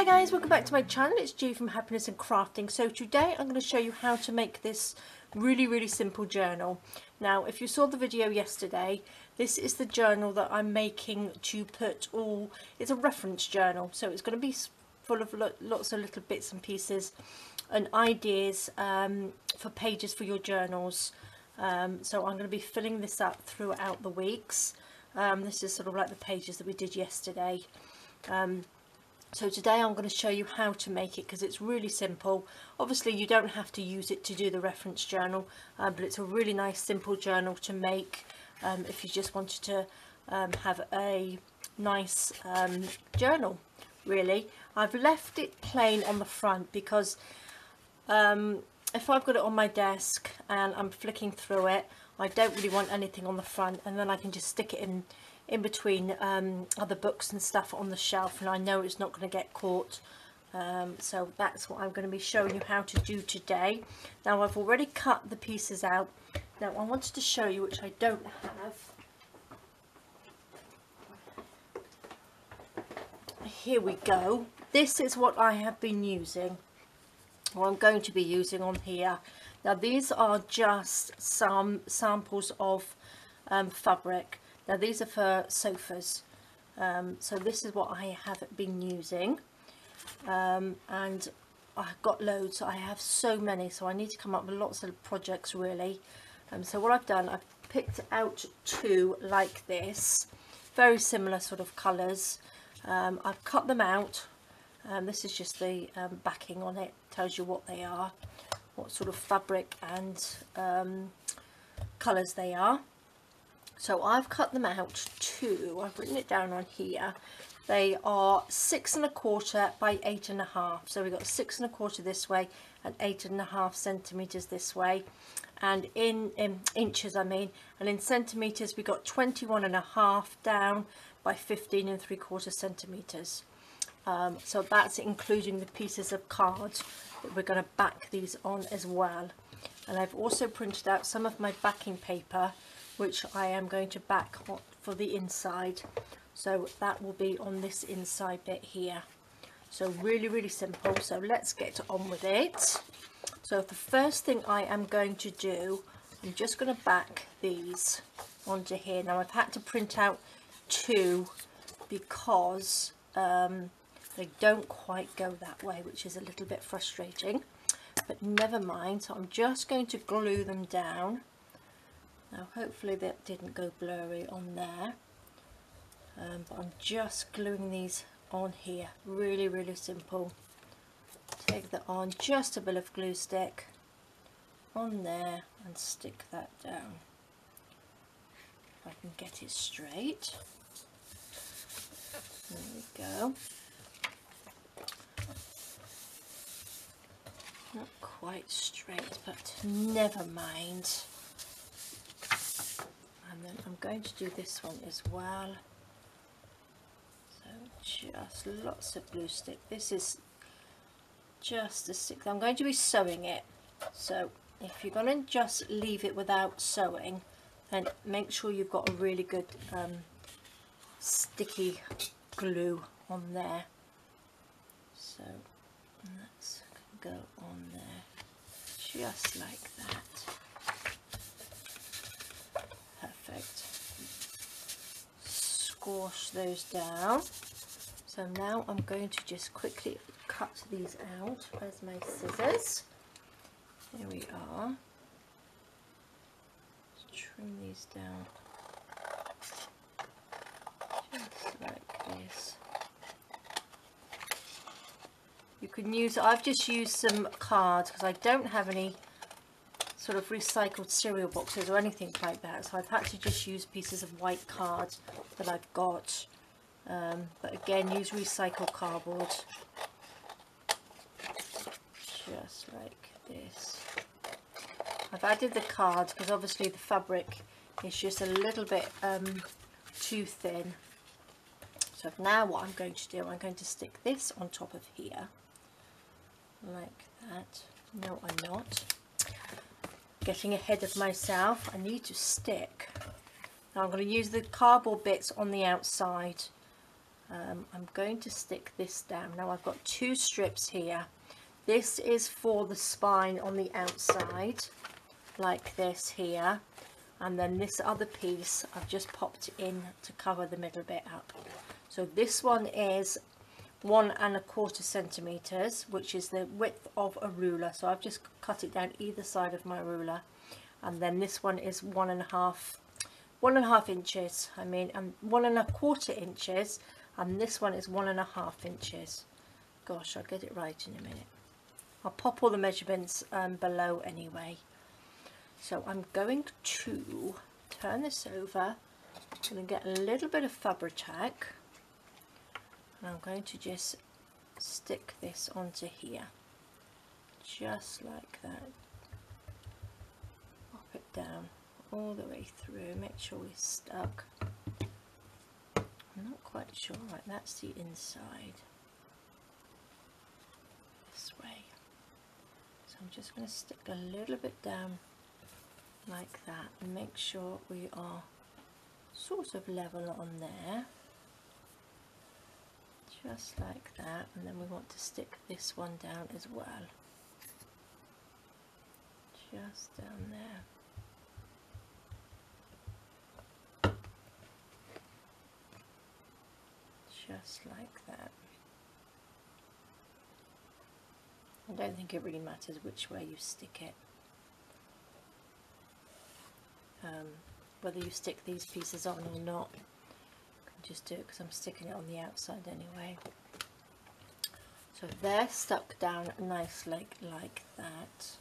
Hi guys, welcome back to my channel. It's G from Happiness and Crafting. So today I'm going to show you how to make this really simple journal. Now if you saw the video yesterday, this is the journal that I'm making to put all, it's a reference journal, so it's going to be full of lots of little bits and pieces and ideas for pages for your journals. So I'm going to be filling this up throughout the weeks. This is sort of like the pages that we did yesterday. So today I'm going to show you how to make it because it's really simple. Obviously you don't have to use it to do the reference journal, but it's a really nice simple journal to make if you just wanted to have a nice journal, really. I've left it plain on the front because if I've got it on my desk and I'm flicking through it, I don't really want anything on the front, and then I can just stick it in between other books and stuff on the shelf, and I know it's not going to get caught. So that's what I'm going to be showing you how to do today. Now I've already cut the pieces out. Now I wanted to show you, which I don't have. Here we go. This is what I have been using, or I'm going to be using on here. Now these are just some samples of fabric. Now these are for sofas, so this is what I have been using, and I've got loads. I have so many, so I need to come up with lots of projects really. So what I've done, I've picked out two like this, very similar sort of colours. I've cut them out. This is just the backing on it, tells you what they are, what sort of fabric and colours they are. So I've cut them out to, I've written it down on here, they are 6 1/4 by 8 1/2. So we've got 6 1/4 this way and 8 1/2 centimetres this way, and in inches I mean, and in centimetres we got 21 1/2 down by 15 3/4 centimetres. So that's including the pieces of card that we're going to back these on as well. And I've also printed out some of my backing paper, which I am going to back for the inside. So that will be on this inside bit here. So really simple. So let's get on with it. So the first thing I am going to do, I'm just going to back these onto here. Now I've had to print out two because they don't quite go that way, which is a little bit frustrating, but never mind. So I'm just going to glue them down. Now hopefully that didn't go blurry on there, but I'm just gluing these on here. Really simple. Take that on, just a bit of glue stick on there and stick that down. If I can get it straight. There we go. Not quite straight, but never mind. And then I'm going to do this one as well. So just lots of glue stick. This is just a stick. I'm going to be sewing it. So if you're going to just leave it without sewing, then make sure you've got a really good sticky glue on there. So let's go on there just like that. Perfect. Squash those down. So now I'm going to just quickly cut these out. Where's my scissors? Here we are. Just trim these down just like this. You can use, I've just used some cards because I don't have any sort of recycled cereal boxes or anything like that, so I've had to just use pieces of white card that I've got, but again use recycled cardboard just like this. I've added the card because obviously the fabric is just a little bit too thin. So now what I'm going to do, I'm going to stick this on top of here like that. No, I'm not. Getting ahead of myself. I need to stick. Now I'm going to use the cardboard bits on the outside I'm going to stick this down. Now I've got two strips here. This is for the spine on the outside, like this here, and then this other piece I've just popped in to cover the middle bit up. So this one is 1¼ centimeters, which is the width of a ruler. So I've just cut it down either side of my ruler, and then this one is 1½ inches. I mean, and 1¼ inches, and this one is 1½ inches. Gosh, I'll get it right in a minute. I'll pop all the measurements below anyway. So I'm going to turn this over and get a little bit of Fabri-Tac, and I'm going to just stick this onto here, just like that. Pop it down all the way through, make sure we're stuck. I'm not quite sure. Right, that's the inside. This way. So I'm just going to stick a little bit down like that and make sure we are sort of level on there. Just like that, and then we want to stick this one down as well. Just down there. Just like that. I don't think it really matters which way you stick it. Whether you stick these pieces on or not, you can just do it because I'm sticking it on the outside anyway. So they're stuck down nicely like that.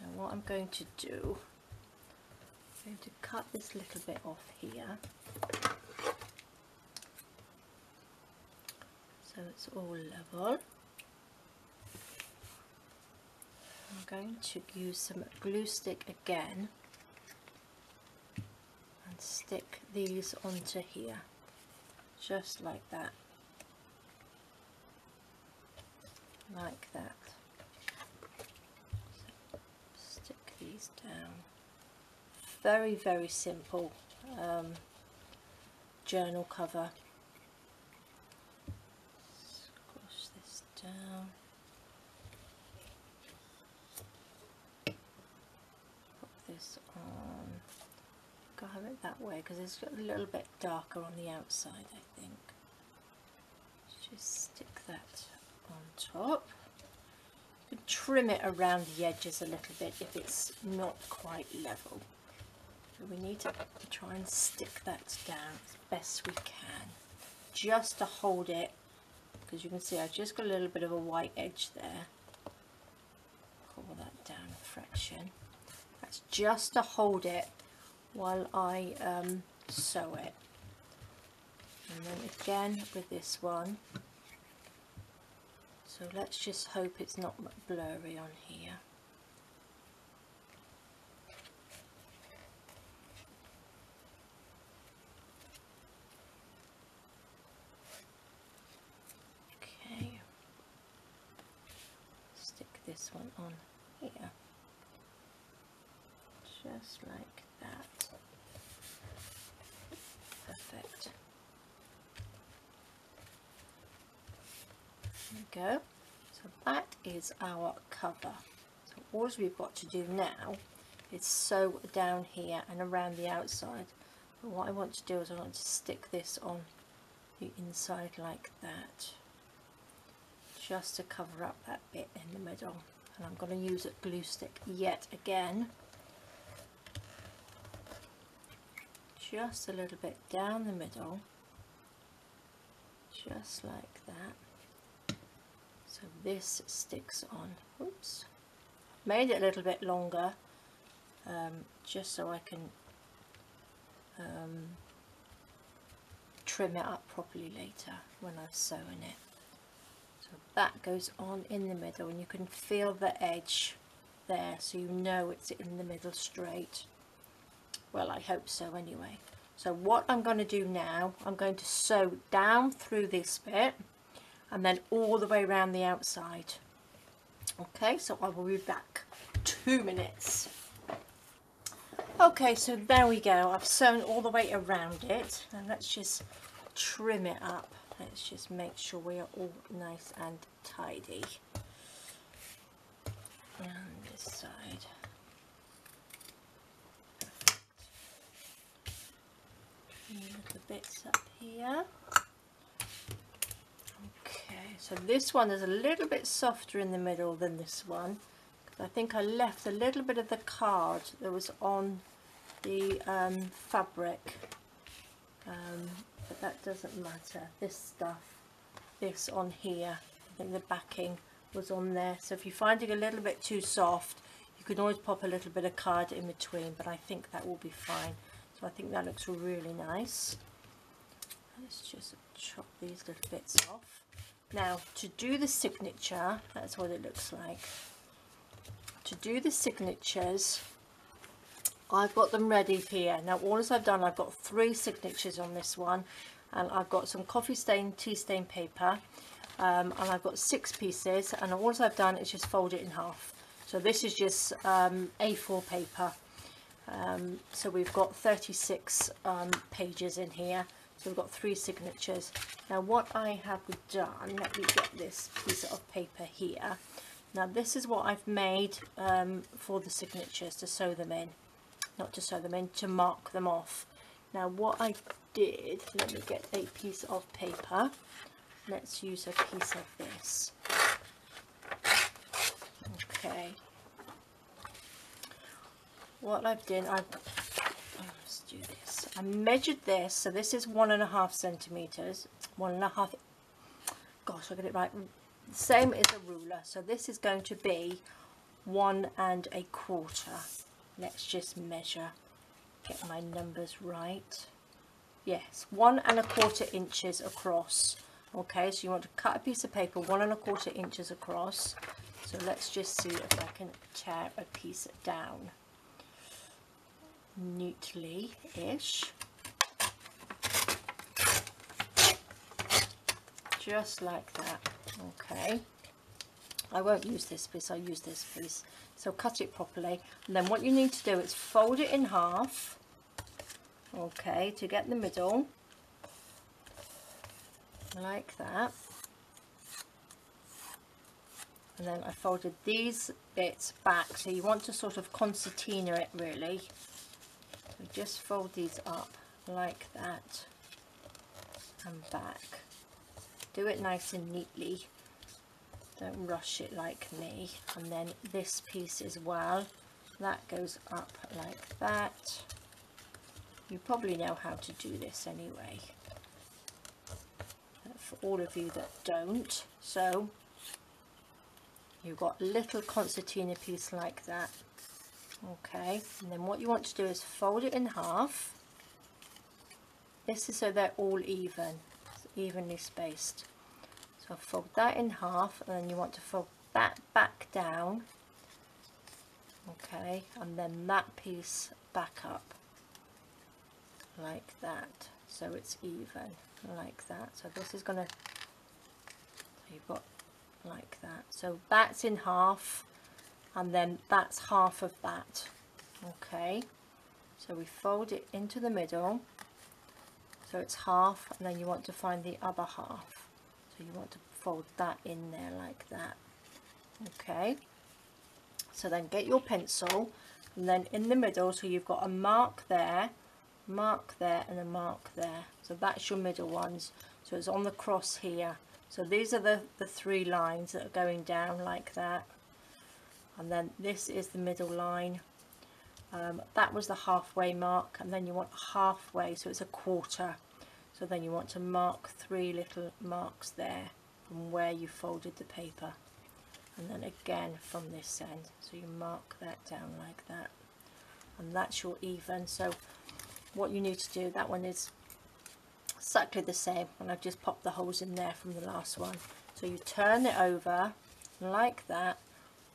Now what I'm going to do, I'm going to cut this little bit off here, so it's all level. I'm going to use some glue stick again and stick these onto here, just like that, like that. So stick these down. Very, very simple journal cover. Squash this down. This on, go have it that way because it's a little bit darker on the outside, I think. Just stick that on top. You can trim it around the edges a little bit if it's not quite level. So we need to try and stick that down as best we can, just to hold it, because you can see I've just got a little bit of a white edge there. Pull that down a fraction. That's just to hold it while I sew it. And then again with this one. So let's just hope it's not blurry on here. Okay. Stick this one on here. Just like that. Perfect. There we go. So that is our cover. So all we've got to do now is sew down here and around the outside. But what I want to do is I want to stick this on the inside like that, just to cover up that bit in the middle. And I'm going to use a glue stick yet again. Just a little bit down the middle, just like that. So this sticks on. Oops, made it a little bit longer, just so I can trim it up properly later when I've sewn it. So that goes on in the middle, and you can feel the edge there, so you know it's in the middle straight. Well, I hope so anyway. So what I'm going to do now, I'm going to sew down through this bit and then all the way around the outside. Okay, so I will be back 2 minutes. Okay, so there we go. I've sewn all the way around it, and let's just trim it up. Let's just make sure we are all nice and tidy. And this side. Little bits up here. Okay, so this one is a little bit softer in the middle than this one. I think I left a little bit of the card that was on the fabric, but that doesn't matter. This stuff, this on here, I think the backing was on there, so if you find it a little bit too soft, you can always pop a little bit of card in between, but I think that will be fine. So I think that looks really nice. Let's just chop these little bits off. Now to do the signature, that's what it looks like. To do the signatures, I've got them ready here. Now all I've done, I've got 3 signatures on this one, and I've got some coffee stain, tea stain paper, and I've got 6 pieces, and all I've done is just fold it in half. So this is just A4 paper. So we've got 36 pages in here, so we've got 3 signatures. Now what I have done, let me get this piece of paper here. Now this is what I've made for the signatures, to sew them in, not to sew them in, to mark them off. Now what I did, let me get a piece of paper. Let's use a piece of this. Okay. What I've done, let's do this. I measured this, so this is 1.5 centimeters. 1.5. Gosh, I got it right. Same as a ruler, so this is going to be 1 1/4. Let's just measure, get my numbers right. Yes, 1 1/4 inches across. Okay, so you want to cut a piece of paper 1 1/4 inches across. So let's just see if I can tear a piece down neatly-ish. Just like that. Okay, I won't use this piece, I'll use this piece. So cut it properly, and then what you need to do is fold it in half, okay, to get the middle, like that. And then I folded these bits back, so you want to sort of concertina it really. So just fold these up like that and back. Do it nice and neatly, don't rush it like me. And then this piece as well, that goes up like that. You probably know how to do this anyway, for all of you that don't. So you've got a little concertina piece like that. Okay, and then what you want to do is fold it in half. This is so they're all even, evenly spaced. So fold that in half, and then you want to fold that back down, okay, and then that piece back up like that, so it's even like that. So this is gonna, so you've got like that, so that's in half, and then that's half of that. Okay, so we fold it into the middle, so it's half, and then you want to find the other half, so you want to fold that in there like that. Okay, so then get your pencil, and then in the middle, so you've got a mark there, and a mark there, so that's your middle ones. So it's on the cross here, so these are the 3 lines that are going down like that, and then this is the middle line. That was the halfway mark, and then you want halfway, so it's a quarter, so then you want to mark 3 little marks there from where you folded the paper, and then again from this end, so you mark that down like that, and that's your even. So what you need to do, that one is exactly the same, and I've just popped the holes in there from the last one. So you turn it over like that,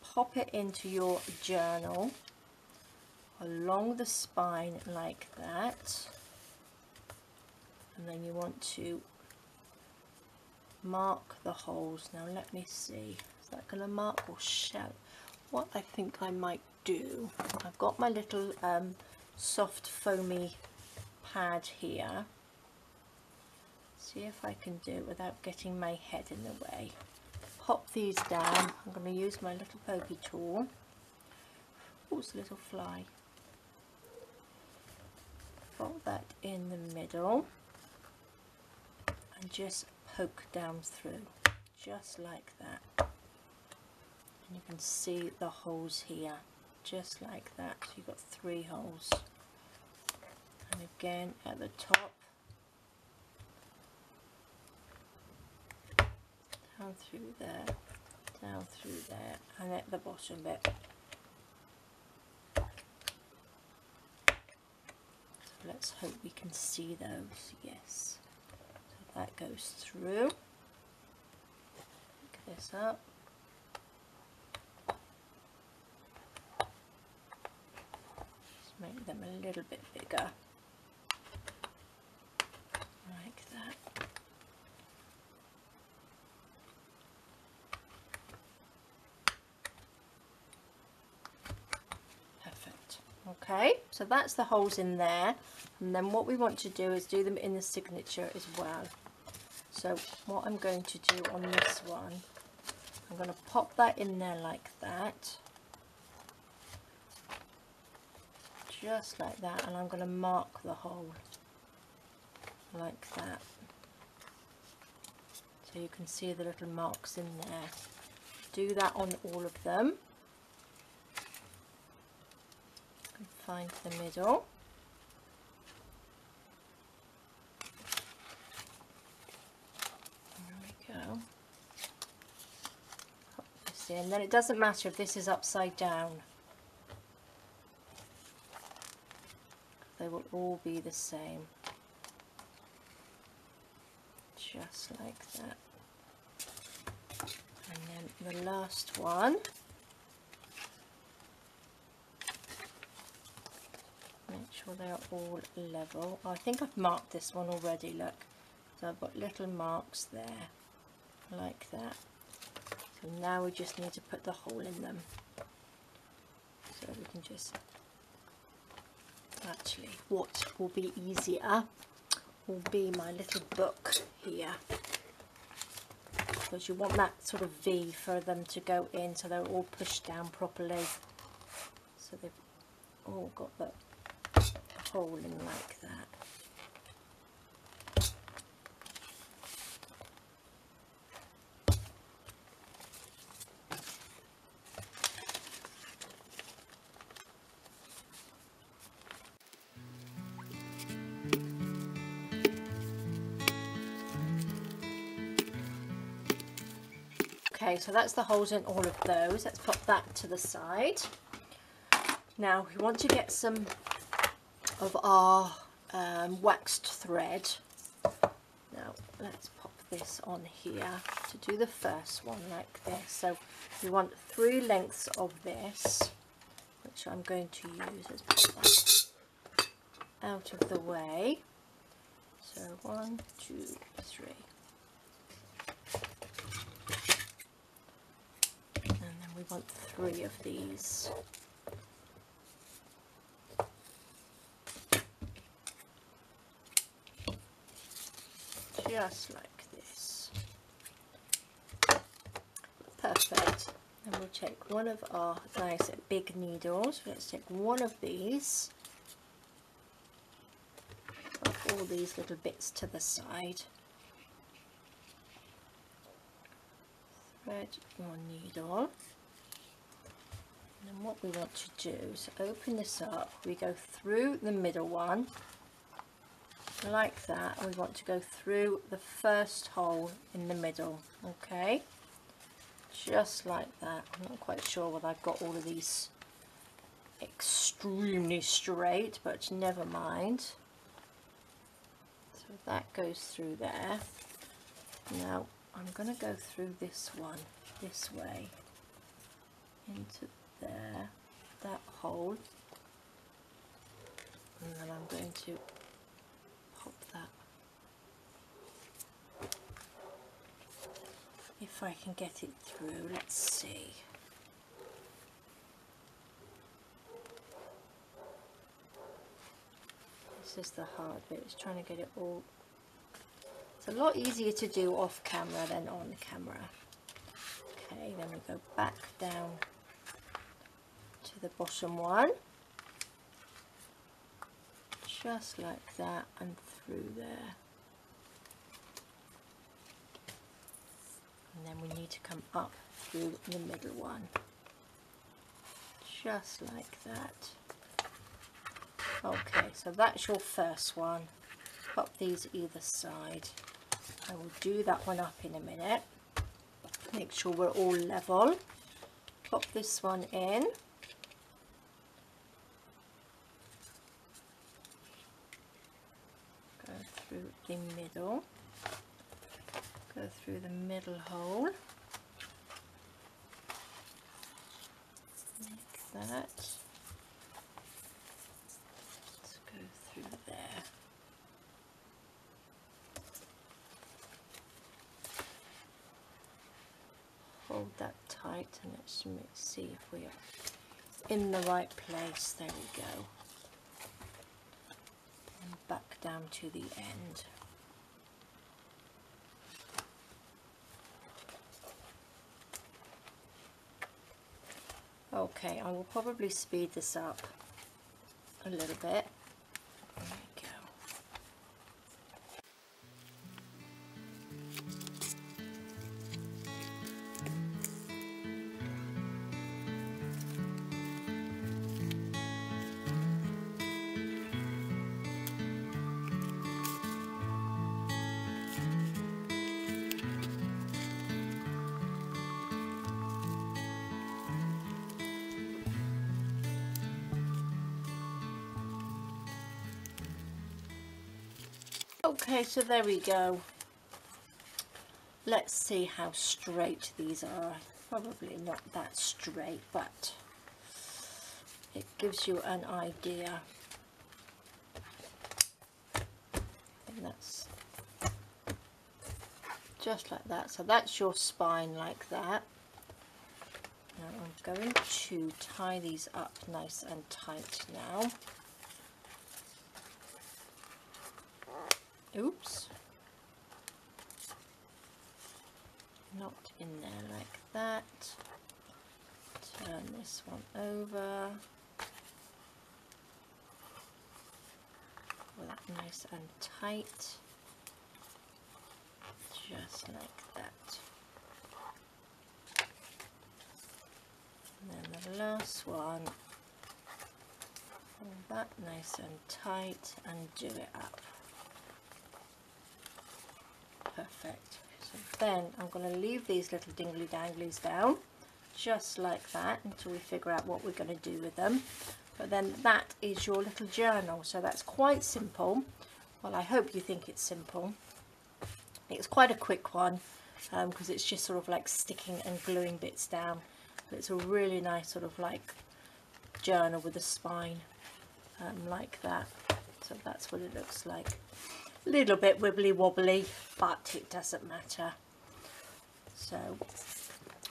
pop it into your journal along the spine like that, and then you want to mark the holes. Now let me see, is that going to mark or shell? What I think I might do, I've got my little soft foamy pad here. See if I can do it without getting my head in the way. Pop these down. I'm going to use my little pokey tool. Oh, it's a little fly. Pop that in the middle and just poke down through, just like that. And you can see the holes here, just like that. So you've got 3 holes. And again at the top, down through there, down through there, and at the bottom bit. So let's hope we can see those. Yes. So that goes through. Pick this up. Just make them a little bit bigger. Like that. Perfect. Okay, so that's the holes in there, and then what we want to do is do them in the signature as well. So what I'm going to do on this one, I'm going to pop that in there like that, just like that, and I'm going to mark the hole like that, so you can see the little marks in there. Do that on all of them. Find the middle. There we go. Pop this in. Then it doesn't matter if this is upside down. They will all be the same. Just like that. And then the last one. Make sure they are all level. I think I've marked this one already, look. So I've got little marks there, like that. So now we just need to put the hole in them. So we can just, actually, what will be easier will be my little book here. Because you want that sort of V for them to go in so they're all pushed down properly. So they've all got the hole in like that. Okay, so that's the holes in all of those. Let's pop that to the side. Now we want to get some of our waxed thread. Now let's pop this on here to do the first one like this. So we want 3 lengths of this, which I'm going to use. Let's put that out of the way. So 1, 2, 3. And then we want 3 of these. Just like this. Perfect. And we'll take one of our nice big needles. Let's take one of these. Put all these little bits to the side. Thread or needle. And then what we want to do is open this up. We go through the middle one. Like that, and we want to go through the first hole in the middle, okay, just like that. I'm not quite sure whether I've got all of these extremely straight, but never mind. So that goes through there. Now I'm going to go through this one this way into there, that hole, and then I'm going to pop that, if I can get it through. Let's see. this is the hard bit, it's trying to get it all. It's a lot easier to do off camera than on camera. Okay, then we go back down to the bottom one, just like that, and through there. And then we need to come up through the middle one, just like that. Okay, so that's your first one. Pop these either side. I will do that one up in a minute. Make sure we're all level. Pop this one in. Go through the middle. Go through the middle hole. Like that. Let's go through there. Hold that tight and let's see if we are in the right place. There we go. And back down to the end. Okay, I will probably speed this up a little bit. There we go. Okay, so there we go. Let's see how straight these are. Probably not that straight, but it gives you an idea. And that's just like that. So that's your spine like that. Now I'm going to tie these up nice and tight now. Oops, not in there like that. Turn this one over. Pull that nice and tight, just like that. And then the last one, pull that nice and tight and do it up. Perfect. So then I'm going to leave these little dingly danglies down just like that until we figure out what we're going to do with them. But then that is your little journal. So that's quite simple. Well, I hope you think it's simple. It's quite a quick one because it's just sort of like sticking and gluing bits down. But it's a really nice sort of like journal with a spine like that. So that's what it looks like. Little bit wibbly wobbly, but it doesn't matter. So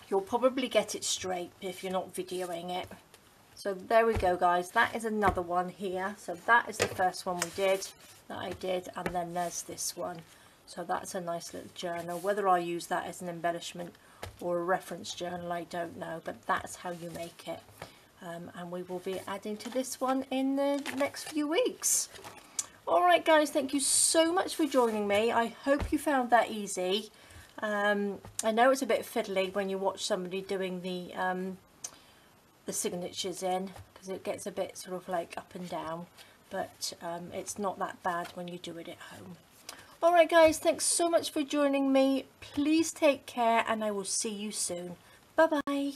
you'll probably get it straight if you're not videoing it. So there we go, guys. That is another one here. So that is the first one that I did, and then there's this one. So that's a nice little journal. Whether I use that as an embellishment or a reference journal, I don't know, but that's how you make it. And we will be adding to this one in the next few weeks. Alright guys, thank you so much for joining me. I hope you found that easy. I know it's a bit fiddly when you watch somebody doing the signatures in, because it gets a bit sort of like up and down, but it's not that bad when you do it at home. Alright guys, thanks so much for joining me. Please take care and I will see you soon. Bye bye.